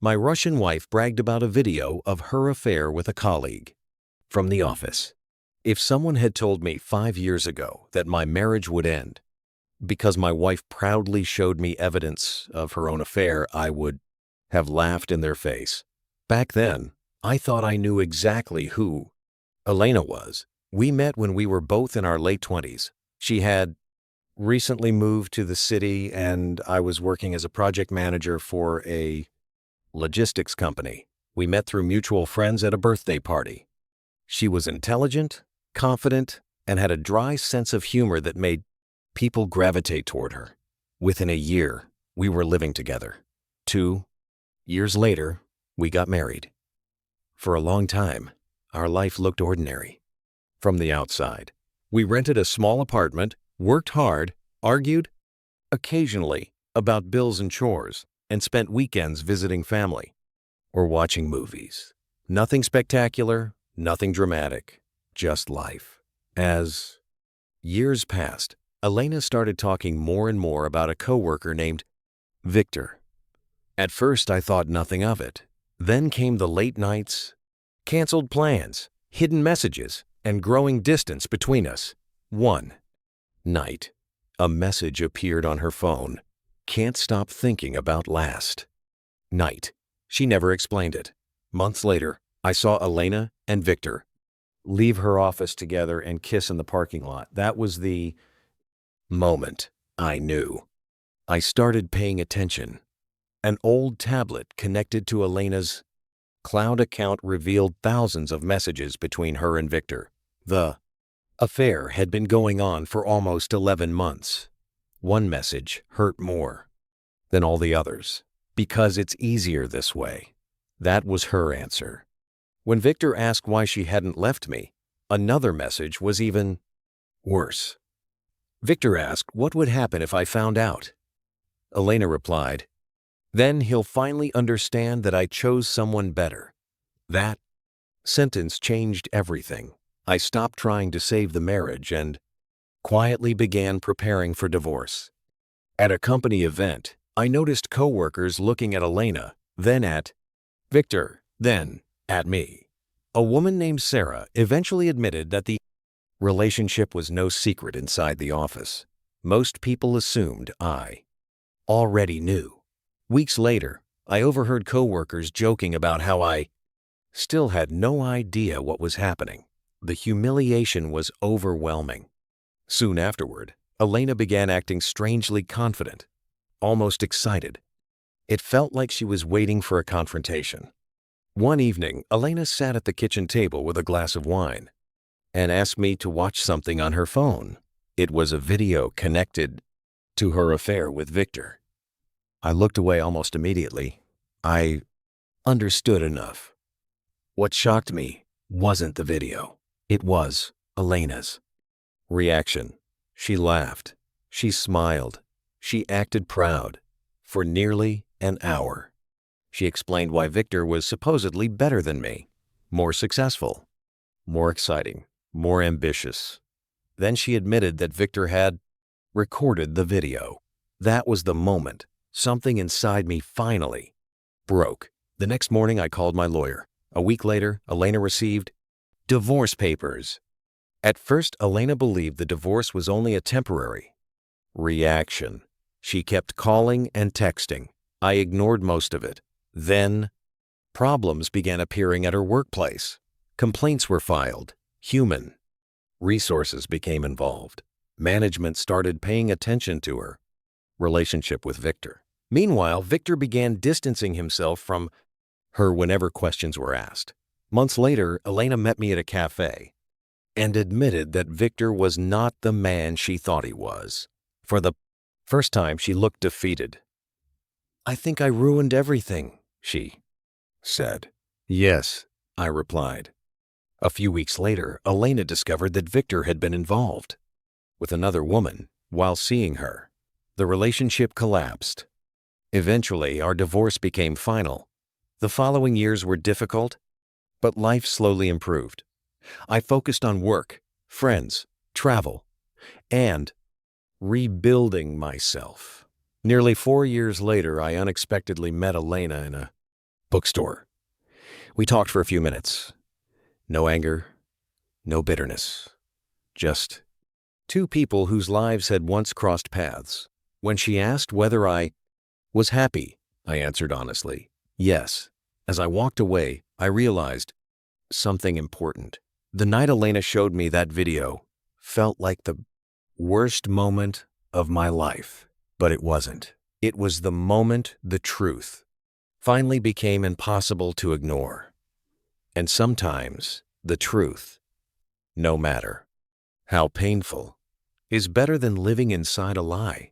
my Russian wife bragged about a video of her affair with a colleague from the office. If someone had told me 5 years ago that my marriage would end because my wife proudly showed me evidence of her own affair, I would have laughed in their face. Back then, I thought I knew exactly who Elena was. We met when we were both in our late 20s. She had recently moved to the city, and I was working as a project manager for a logistics company. We met through mutual friends at a birthday party. She was intelligent, confident, and had a dry sense of humor that made people gravitate toward her. Within a year, we were living together. 2 years later, we got married. For a long time, our life looked ordinary. From the outside, we rented a small apartment, worked hard, argued occasionally about bills and chores, and spent weekends visiting family or watching movies. Nothing spectacular, nothing dramatic, just life. As years passed, Elena started talking more and more about a coworker named Victor. At first, I thought nothing of it. Then came the late nights, canceled plans, hidden messages, and growing distance between us. One night, a message appeared on her phone. Can't stop thinking about last night. She never explained it. Months later, I saw Elena and Victor leave her office together and kiss in the parking lot. That was the moment I knew. I started paying attention. An old tablet connected to Elena's cloud account revealed thousands of messages between her and Victor. The affair had been going on for almost 11 months. One message hurt more than all the others, because it's easier this way. That was her answer. When Victor asked why she hadn't left me, another message was even worse. Victor asked what would happen if I found out. Elena replied, "Then he'll finally understand that I chose someone better." That sentence changed everything. I stopped trying to save the marriage and quietly began preparing for divorce. At a company event, I noticed coworkers looking at Elena, then at Victor, then at me. A woman named Sarah eventually admitted that the relationship was no secret inside the office. Most people assumed I already knew. Weeks later, I overheard coworkers joking about how I still had no idea what was happening. The humiliation was overwhelming. Soon afterward, Elena began acting strangely confident, almost excited. It felt like she was waiting for a confrontation. One evening, Elena sat at the kitchen table with a glass of wine and asked me to watch something on her phone. It was a video connected to her affair with Victor. I looked away almost immediately. I understood enough. What shocked me wasn't the video. It was Elena's reaction. She laughed. She smiled. She acted proud. For nearly an hour, she explained why Victor was supposedly better than me, more successful, more exciting, more ambitious. Then she admitted that Victor had recorded the video. That was the moment something inside me finally broke. The next morning, I called my lawyer. A week later, Elena received divorce papers. At first, Elena believed the divorce was only a temporary reaction. She kept calling and texting. I ignored most of it. Then, problems began appearing at her workplace. Complaints were filed. Human resources became involved. Management started paying attention to her relationship with Victor. Meanwhile, Victor began distancing himself from her whenever questions were asked. Months later, Elena met me at a cafe and admitted that Victor was not the man she thought he was. For the first time, she looked defeated. "I think I ruined everything," she said. "Yes," I replied. A few weeks later, Elena discovered that Victor had been involved with another woman while seeing her. The relationship collapsed. Eventually, our divorce became final. The following years were difficult, but life slowly improved. I focused on work, friends, travel, and rebuilding myself. Nearly 4 years later, I unexpectedly met Elena in a Bookstore. We talked for a few minutes. No anger, no bitterness. Just two people whose lives had once crossed paths. When she asked whether I was happy, I answered honestly, yes. As I walked away, I realized something important. The night Elena showed me that video felt like the worst moment of my life, but it wasn't. It was the moment the truth finally became impossible to ignore. And sometimes the truth, no matter how painful, is better than living inside a lie.